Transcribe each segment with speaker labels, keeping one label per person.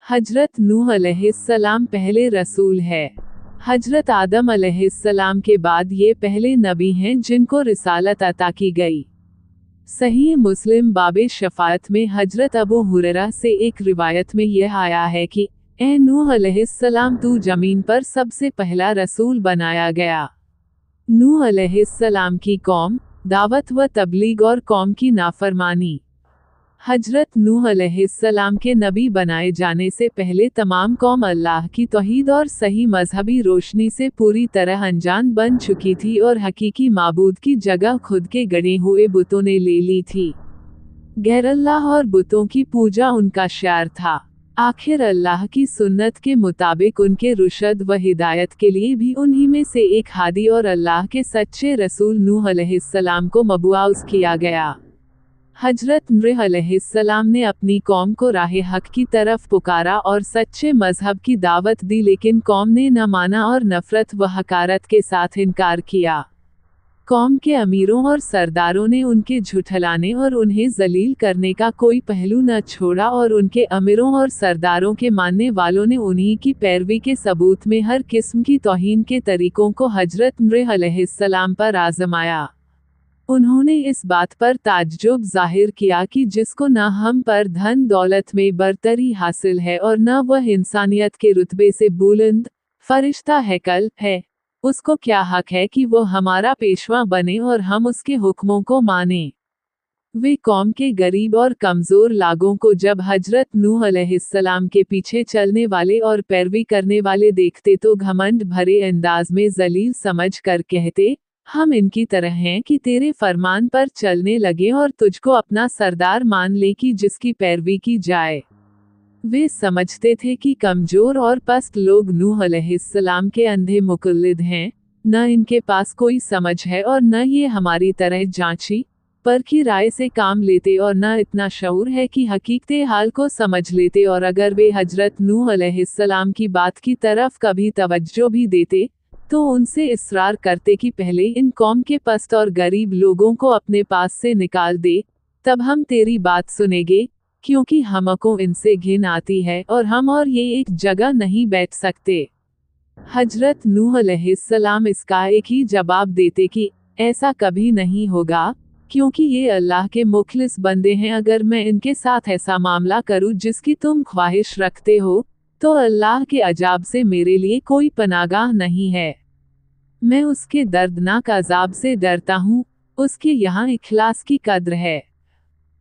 Speaker 1: हजरत नूह अलैहिस्सलाम पहले रसूल है। हजरत आदम अलैहिस्सलाम के बाद ये पहले नबी हैं जिनको रिसालत अता की गई। सही मुस्लिम बाबे शफाअत में हजरत अबू हुरैरा से एक रिवायत में यह आया है कि ए नूह अलैहिस्सलाम तू जमीन पर सबसे पहला रसूल बनाया गया। नूह अलैहिस्सलाम की कौम, दावत व तबलीग और कौम की नाफरमानी। हजरत नूह अलैहिस्सलाम के नबी बनाए जाने से पहले तमाम कौम अल्लाह की तौहीद और सही मजहबी रोशनी से पूरी तरह अनजान बन चुकी थी और हकीकी माबूद की जगह खुद के गढ़े हुए बुतों ने ले ली थी। गैर अल्लाह और बुतों की पूजा उनका शिआर था। आखिर अल्लाह की सुन्नत के मुताबिक उनके रुशद व हिदायत के लिए भी उन्हीं में से एक हादी और अल्लाह के सच्चे रसूल नूह अलैहिस्सलाम को मबऊस किया गया। हजरत नूह अलैहिस्सलाम ने अपनी कौम को राह हक की तरफ पुकारा और सच्चे मजहब की दावत दी, लेकिन कौम ने न माना और नफरत व हकारत के साथ इनकार किया। कौम के अमीरों और सरदारों ने उनके झुठलाने और उन्हें जलील करने का कोई पहलू न छोड़ा और उनके अमीरों और सरदारों के मानने वालों ने उन्हीं की पैरवी के सबूत में हर किस्म की तौहीन के तरीकों को हजरत नूह अलैहिस्सलाम पर आजमाया। उन्होंने इस बात पर ताज्जुब जाहिर किया कि जिसको न हम पर धन दौलत में बरतरी हासिल है और न वह इंसानियत के रुतबे से बुलंद फरिश्ता हैकल है, उसको क्या हक है कि वो हमारा पेशवा बने और हम उसके हुक्मों को माने। वे कौम के गरीब और कमज़ोर लोगों को जब हजरत नूह अलैहिस्सलाम के पीछे चलने वाले और पैरवी करने वाले देखते तो घमंड भरे अंदाज में जलील समझ कर कहते, हम इनकी तरह हैं कि तेरे फरमान पर चलने लगे और तुझको अपना सरदार मान ले कि जिसकी पैरवी की जाए। वे समझते थे कि कमजोर और पस्त लोग नूह अलैहिस्सलाम के अंधे मुकल्लिद हैं, न इनके पास कोई समझ है और न ये हमारी तरह जांची परखी राय से काम लेते और न इतना शऊर है कि हकीकत हाल को समझ लेते, और अगर वे हजरत नूह अलैहिस्सलाम की बात की तरफ कभी तवज्जो भी देते तो उनसे इसरार करते कि पहले इन कौम के पस्त और गरीब लोगों को अपने पास से निकाल दे, तब हम तेरी बात सुनेंगे, क्योंकि हमको इनसे घिन आती है और हम और ये एक जगह नहीं बैठ सकते। हजरत नूह अलैहिस्सलाम इसका एक ही जवाब देते कि ऐसा कभी नहीं होगा, क्योंकि ये अल्लाह के मुखलिस बंदे हैं। अगर मैं इनके साथ ऐसा मामला करूं जिसकी तुम ख्वाहिश रखते हो, तो अल्लाह के अजाब से मेरे लिए कोई पनागाह नहीं है। मैं उसके दर्दनाक अजाब से डरता हूँ, उसके यहाँ इखलास की कद्र है।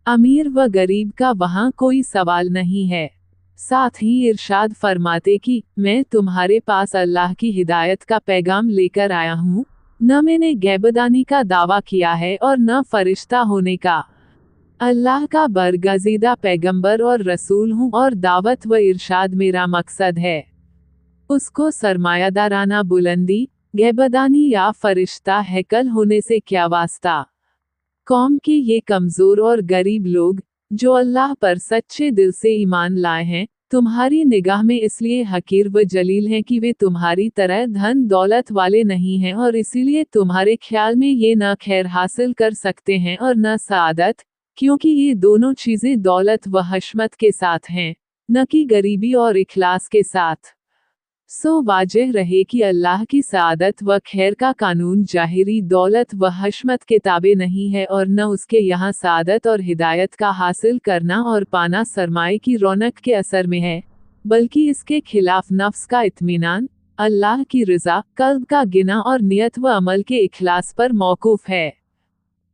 Speaker 1: अमीर व गरीब का वहाँ कोई सवाल नहीं है। साथ ही इरशाद फरमाते कि मैं तुम्हारे पास अल्लाह की हिदायत का पैगाम लेकर आया हूँ, न मैंने गैबदानी का दावा किया है और न फरिश्ता होने का। अल्लाह का बरगज़ीदा पैगंबर और रसूल हूँ और दावत व इरशाद मेरा मकसद है। उसको सरमायादाराना बुलंदी, गैबदानी या फरिश्ता हैकल होने से क्या वास्ता। कौम के ये कमज़ोर और गरीब लोग जो अल्लाह पर सच्चे दिल से ईमान लाए हैं, तुम्हारी निगाह में इसलिए हकीर व जलील हैं कि वे तुम्हारी तरह धन दौलत वाले नहीं हैं, और इसीलिए तुम्हारे ख्याल में ये न खैर हासिल कर सकते हैं और न सआदत, क्योंकि ये दोनों चीज़ें दौलत व हशमत के साथ हैं, न कि गरीबी और इखलास के साथ। सो वाजह रहे कि अल्लाह की सआदत व खैर का कानून जाहिरी दौलत व हशमत के ताबे नहीं है, और न उसके यहाँ सआदत और हिदायत का हासिल करना और पाना सरमाए की रौनक के असर में है, बल्कि इसके खिलाफ नफ्स का इत्मीनान, अल्लाह की रज़ा, कल्ब का गिना और नियत व अमल के इखलास पर मौकूफ है।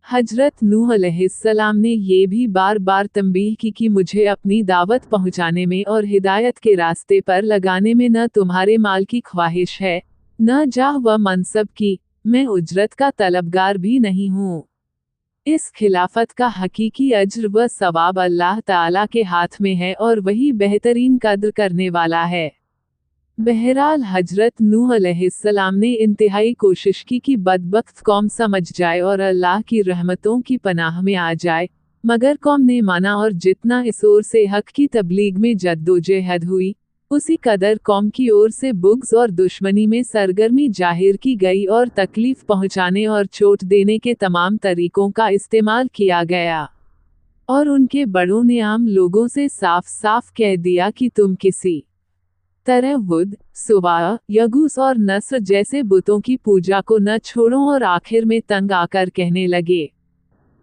Speaker 1: हजरत नूह अलैहिस्सलाम ने ये भी बार बार तंबीह की कि मुझे अपनी दावत पहुँचाने में और हिदायत के रास्ते पर लगाने में न तुम्हारे माल की ख्वाहिश है, न जाह व मनसब की, मैं उजरत का तलबगार भी नहीं हूँ। इस खिलाफत का हकीकी अज्र व सवाब अल्लाह ताला के हाथ में है और वही बेहतरीन कद्र करने वाला है। बहरहाल हजरत नूह अलैहिस्सलाम ने इंतहाई कोशिश की कि बदबख्त कौम समझ जाए और अल्लाह की रहमतों की पनाह में आ जाए, मगर कौम ने माना, और जितना इस ओर से हक की तबलीग में जद्दोजहद हुई, उसी कदर कौम की ओर से बुग़्ज़ और दुश्मनी में सरगर्मी जाहिर की गई और तकलीफ पहुँचाने और चोट देने के तमाम तरीकों का इस्तेमाल किया गया। और उनके बड़ों ने आम लोगों से साफ साफ कह दिया कि तुम किसी तरह वुद, सुवा, यगूस और नस्र जैसे बुतों की पूजा को न छोड़ो, और आखिर में तंग आकर कहने लगे,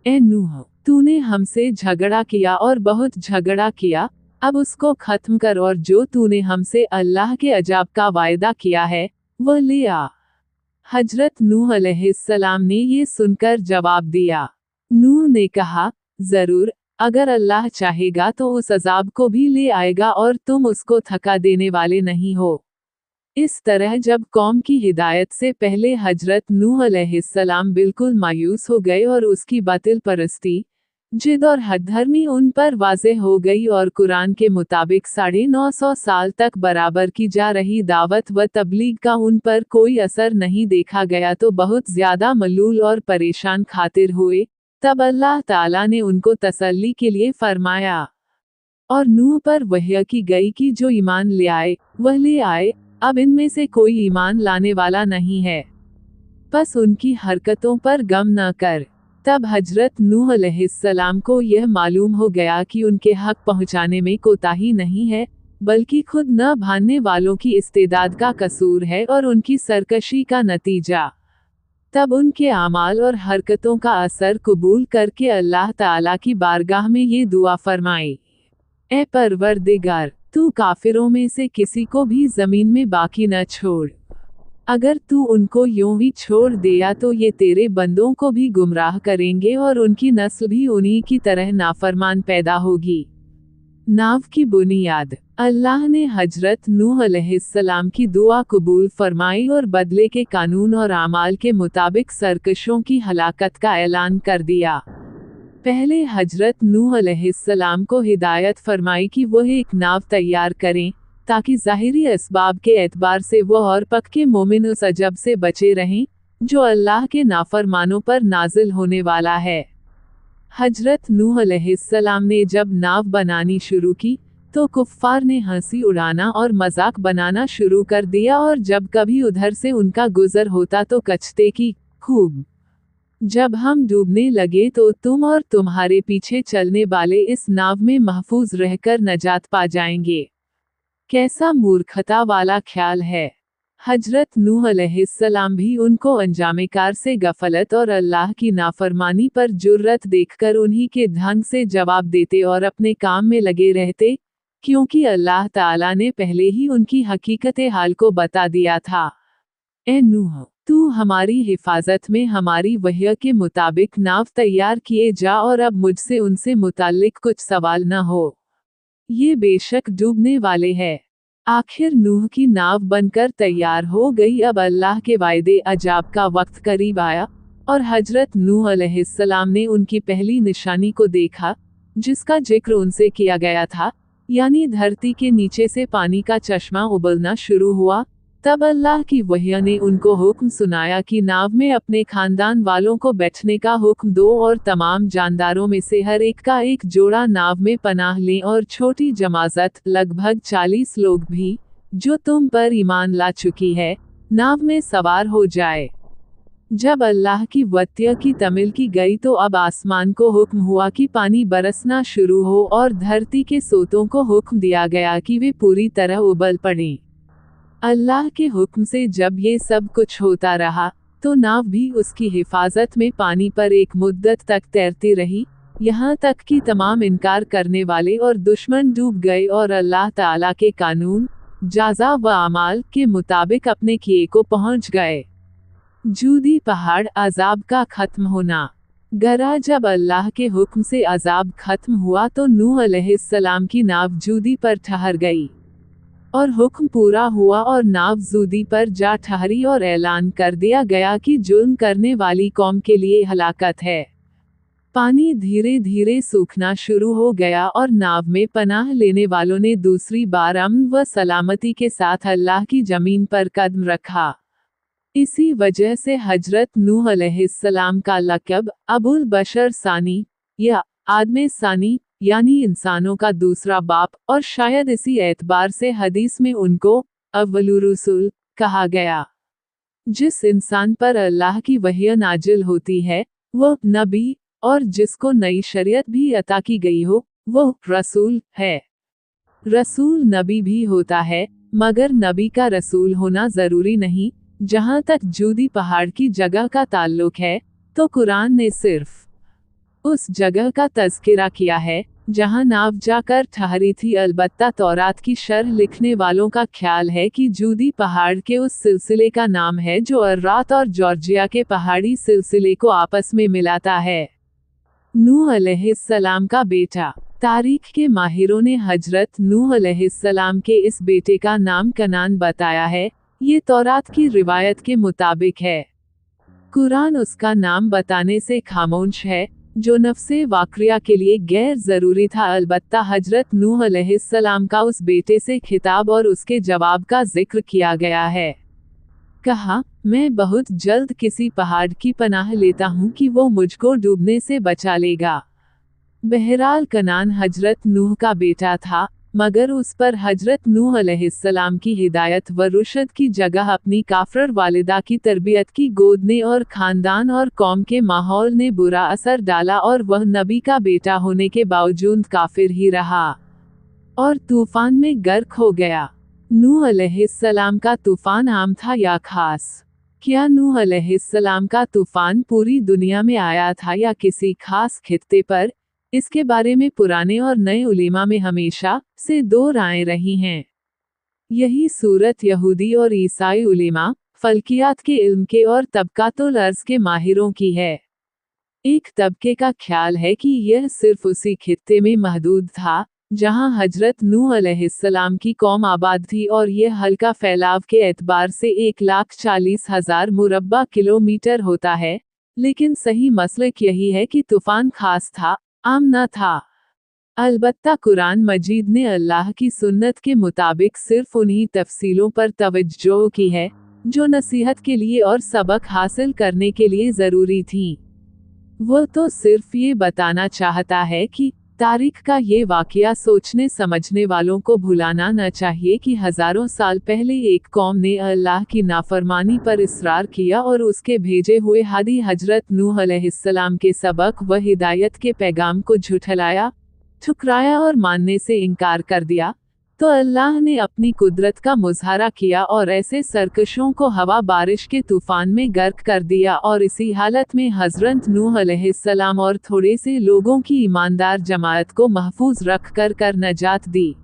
Speaker 1: ए नूह, तूने हमसे झगड़ा किया और बहुत झगड़ा किया, अब उसको खत्म कर, और जो तूने हमसे अल्लाह के अजाब का वायदा किया है वह ले आ। हजरत नूह अलैहिस्सलाम ने ये सुनकर जवाब दिया। नूह ने कहा, जरूर, अगर अल्लाह चाहेगा तो उस अजाब को भी ले आएगा और तुम उसको थका देने वाले नहीं हो। इस तरह जब कौम की हिदायत से पहले हजरत नूह अलैहिस्सलाम बिल्कुल मायूस हो गए और उसकी बातिल परस्ती, जिद और हठधर्मी उन पर वाज़ेह हो गई और कुरान के मुताबिक 950 साल तक बराबर की जा रही दावत व तबलीग का उन पर कोई असर नहीं देखा गया तो बहुत ज्यादा मलूल और परेशान खातिर हुए। तब अल्लाह ताला ने उनको तसल्ली के लिए फरमाया और नूह पर वह्य की गई कि जो ईमान ले आए वह ले आए, अब इनमें से कोई ईमान लाने वाला नहीं है, बस उनकी हरकतों पर गम न कर। तब हजरत नूह अलैहिस्सलाम को यह मालूम हो गया कि उनके हक पहुंचाने में कोताही नहीं है, बल्कि खुद न भानने वालों की इस्तेदाद का कसूर है और उनकी सरकशी का नतीजा। तब उनके आमाल और हरकतों का असर कबूल करके अल्लाह ताला की बारगाह में ये दुआ फरमाई, ए परवरदिगार, तू काफिरों में से किसी को भी जमीन में बाकी न छोड़। अगर तू उनको यूं ही छोड़ दिया तो ये तेरे बंदों को भी गुमराह करेंगे और उनकी नस्ल भी उन्हीं की तरह नाफरमान पैदा होगी। नाव की बुनियाद। अल्लाह ने हजरत नूह अलैहिस्सलाम की दुआ कबूल फरमाई और बदले के कानून और आमाल के मुताबिक सरकशों की हलाकत का ऐलान कर दिया। पहले हजरत नूह अलैहिस्सलाम को हिदायत फरमाई कि वह एक नाव तैयार करें ताकि ज़ाहिरी असबाब के एतबार से वह और पक्के मोमिन उस अजब से बचे रहें जो अल्लाह के नाफरमानों पर नाजिल होने वाला है। हजरत नूह अलैहिस्सलाम ने जब नाव बनानी शुरू की तो कुफ्फार ने हंसी उड़ाना और मजाक बनाना शुरू कर दिया, और जब कभी उधर से उनका गुजर होता तो कचते की, खूब जब हम डूबने लगे तो तुम और तुम्हारे पीछे चलने वाले इस नाव में महफूज रहकर नजात पा जाएंगे। कैसा मूर्खता वाला ख्याल है। हजरत नूह अलैहिस्सलाम भी उनको अंजामेकार से गफलत और अल्लाह की नाफरमानी पर जुर्रत देखकर उन्हीं के ढंग से जवाब देते और अपने काम में लगे रहते, क्योंकि अल्लाह ताला ने पहले ही उनकी हकीकत हाल को बता दिया था। ए नूह, तू हमारी हिफाजत में हमारी वह्य के मुताबिक नाव तैयार किए जा और अब मुझसे उनसे मुताल्लिक कुछ सवाल न हो, ये बेशक डूबने वाले हैं। आखिर नूह की नाव बनकर तैयार हो गई। अब अल्लाह के वायदे अजाब का वक्त करीब आया और हजरत नूह अलैहिस्सलाम ने उनकी पहली निशानी को देखा जिसका जिक्र उनसे किया गया था, यानी धरती के नीचे से पानी का चश्मा उबलना शुरू हुआ। तब अल्लाह की वह्य ने उनको हुक्म सुनाया कि नाव में अपने खानदान वालों को बैठने का हुक्म दो और तमाम जानदारों में से हर एक का एक जोड़ा नाव में पनाह लें और छोटी जमाजत लगभग 40 लोग भी, जो तुम पर ईमान ला चुकी है, नाव में सवार हो जाए। जब अल्लाह की वत्य की तमिल की गई तो अब आसमान को हुक्म हुआ कि पानी बरसना शुरू हो और धरती के सोतों को हुक्म दिया गया कि वे पूरी तरह उबल पड़ें। अल्लाह के हुक्म से जब ये सब कुछ होता रहा तो नाव भी उसकी हिफाजत में पानी पर एक मुद्दत तक तैरती रही, यहाँ तक कि तमाम इनकार करने वाले और दुश्मन डूब गए और अल्लाह ताला के कानून, जाजा व अमाल के मुताबिक अपने किए को पहुँच गए। जूदी पहाड़ अजाब का खत्म होना। गरा जब अल्लाह के हुक्म से अजाब खत्म हुआ तो नूह अलैहिस्सलाम की नाव जूदी पर ठहर गई और हुक्म पूरा हुआ और नाव जूदी पर जा ठहरी और ऐलान कर दिया गया कि जुल्म करने वाली कौम के लिए हलाकत है। पानी धीरे धीरे सूखना शुरू हो गया और नाव में पनाह लेने वालों ने दूसरी बार अमन व सलामती के साथ अल्लाह की जमीन पर कदम रखा। इसी वजह से हजरत नूह अलैहिस्सलाम का लक़ब अबुल बशर सानी या आदमे सानी यानी इंसानों का दूसरा बाप, और शायद इसी एतबार से हदीस में उनको अव्वलुर रुसूल कहा गया। जिस इंसान पर अल्लाह की वह्य नाजिल होती है वह नबी और जिसको नई शरीयत भी अता की गई हो, वो रसूल है। रसूल नबी भी होता है, मगर नबी का रसूल होना जरूरी नहीं। जहाँ तक जूदी पहाड़ की जगह का ताल्लुक है, तो कुरान ने सिर्फ उस जगह का तज़किरा किया है जहाँ नाव जाकर ठहरी थी। अलबत्ता तौरात की शरह लिखने वालों का ख्याल है कि जूदी पहाड़ के उस सिलसिले का नाम है जो अर्रात और जॉर्जिया के पहाड़ी सिलसिले को आपस में मिलाता है। नूह अलैहिस्सलाम का बेटा। तारीख के माहिरों ने हजरत नूह अलैहिस्सलाम के इस बेटे का नाम कनान बताया है। ये तौरात की रिवायत के मुताबिक है। कुरान उसका नाम बताने से खामोश है, जो नफ्से वाक़िया के लिए गैर ज़रूरी था। अलबत्ता हजरत नूह अलैहिस्सलाम का उस बेटे से खिताब और उसके जवाब का जिक्र किया गया है। कहा, मैं बहुत जल्द किसी पहाड़ की पनाह लेता हूँ कि वो मुझको डूबने से बचा लेगा। बहरहाल कनान हजरत नूह का बेटा था, मगर उस पर हजरत नूह अलैहिस्सलाम की हिदायत व रुशद की जगह अपनी काफिर वालिदा की तरबियत की गोद ने और खानदान और कौम के माहौल ने बुरा असर डाला और वह नबी का बेटा होने के बावजूद काफिर ही रहा और तूफान में गर्क हो गया। नूह अलैहिस्सलाम का तूफान आम था या खास? क्या नूह अलैहिस्सलाम का तूफान पूरी दुनिया में आया था या किसी खास खित्ते पर? इसके बारे में पुराने और नए उलेमा में हमेशा से दो रायें रही हैं। यही सूरत यहूदी और ईसाई उलेमा, फल्कियात के इल्म के और तबकातुल अर्ज़ के माहिरों की है। एक तबके का ख्याल है कि यह सिर्फ उसी खित्ते में महदूद था जहां हजरत नूह अलैहिस्सलाम की कौम आबाद थी और यह हल्का फैलाव के एतबार से 1,40,000 मुरब्बा किलोमीटर होता है। लेकिन सही मसलक यही है कि तूफान खास था, आम न था। अलबत्ता कुरान मजीद ने अल्लाह की सुन्नत के मुताबिक सिर्फ उन्हीं तफसीलों पर तवज्जो की है जो नसीहत के लिए और सबक हासिल करने के लिए ज़रूरी थीं। वो तो सिर्फ ये बताना चाहता है कि तारीख का ये वाक़या सोचने समझने वालों को भुलाना न चाहिए कि हज़ारों साल पहले एक कौम ने अल्लाह की नाफरमानी पर इसरार किया और उसके भेजे हुए हादी हजरत नूह अलैहिस्सलाम के सबक व हिदायत के पैगाम को झुठलाया, ठुकराया और मानने से इनकार कर दिया। तो अल्लाह ने अपनी कुदरत का मुज़ाहरा किया और ऐसे सरकशों को हवा बारिश के तूफान में गर्क कर दिया और इसी हालत में हज़रत नूह अलैहिस्सलाम और थोड़े से लोगों की ईमानदार जमात को महफूज रख कर नजात दी।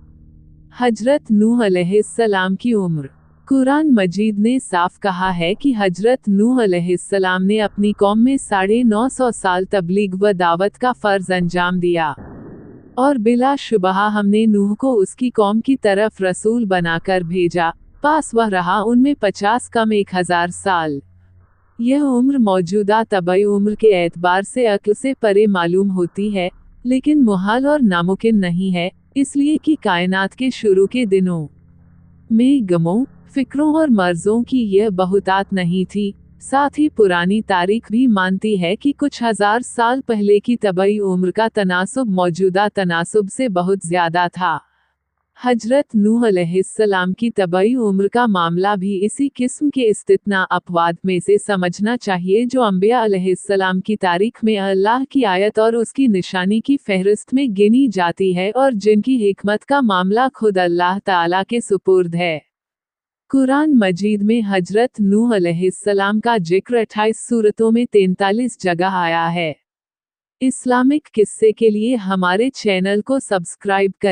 Speaker 1: हजरत नूह अलैहिस्सलाम की उम्र। कुरान मजीद ने साफ कहा है कि हजरत नूह अलैहिस्सलाम ने अपनी कौम में 950 साल तबलीग व दावत का फ़र्ज अंजाम दिया और बिलाशुबह हमने नूह को उसकी कौम की तरफ रसूल बनाकर भेजा। पास वह रहा उनमें 50 कम 1000 साल। यह उम्र मौजूदा तबई उम्र के एतबार से अक्ल से परे मालूम होती है, लेकिन मुहाल और नामुमकिन नहीं है, इसलिए कि कायनात के शुरू के दिनों में गमों, फिक्रों और मर्ज़ों की यह बहुतात नहीं थी। साथ ही पुरानी तारीख भी मानती है कि कुछ हजार साल पहले की तबई उम्र का तनासुब मौजूदा तनासुब से बहुत ज़्यादा था। हजरत नूह अलैहिस्सलाम की तबई उम्र का मामला भी इसी किस्म के इस्तितना अपवाद में से समझना चाहिए जो अंबिया अलैहिस्सलाम की तारीख में अल्लाह की आयत और उसकी निशानी की फहरिस्त में गिनी जाती है और जिनकी हिकमत का मामला खुद अल्लाह ताला के सुपुर्द है। कुरान मजीद में हजरत नूह अलैहिस्सलाम का जिक्र 28 सूरतों में 43 जगह आया है। इस्लामिक किस्से के लिए हमारे चैनल को सब्सक्राइब करें।